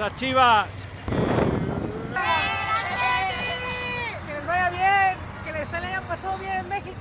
las Chivas! ¡Que les vaya bien! ¡Que les haya pasado bien en México!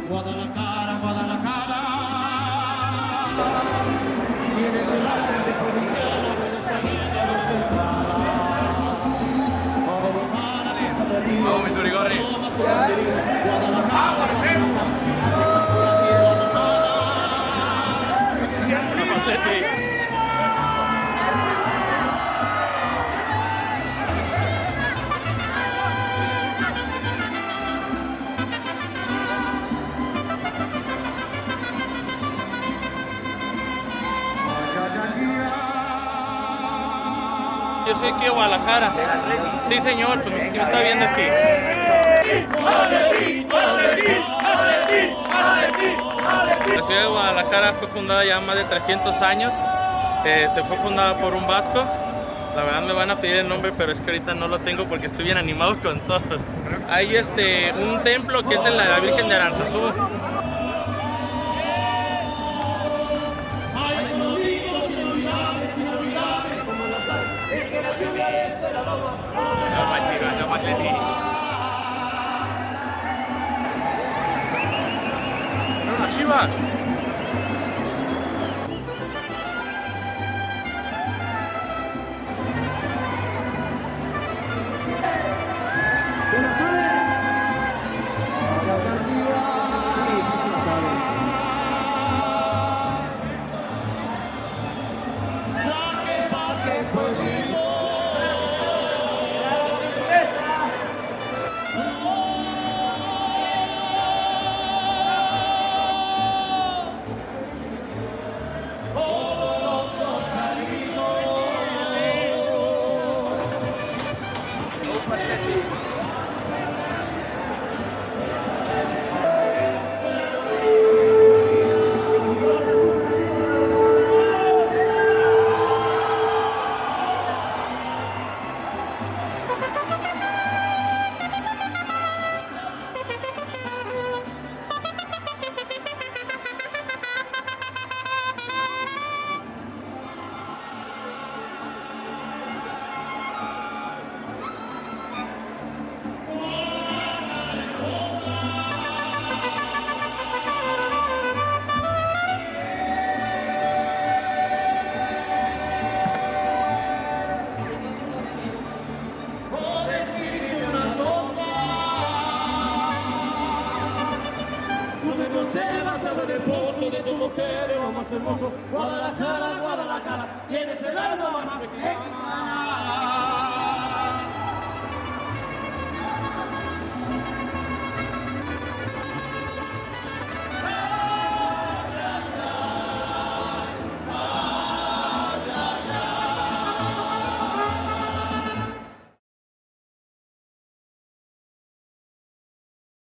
Guadalajara, Guadalajara, tienes el alma de provinciano, buena salida, no centrada. Vamos, mis origorris. Yo soy aquí de Guadalajara. ¿Del Atlético? Sí, señor, pues me está viendo aquí. La ciudad de Guadalajara fue fundada ya más de 300 años. Fue fundada por un vasco. La verdad me van a pedir el nombre, pero es que ahorita no lo tengo porque estoy bien animado con todos. Hay un templo que es el de la Virgen de Aranzazú. ¡Vamos, Chivas! ¿Se la sabe? Sí, se la sabe. Conservas agua del pozo de tu mujer, lo más hermoso. Guadalajara, Guadalajara, tienes el alma más mexicana.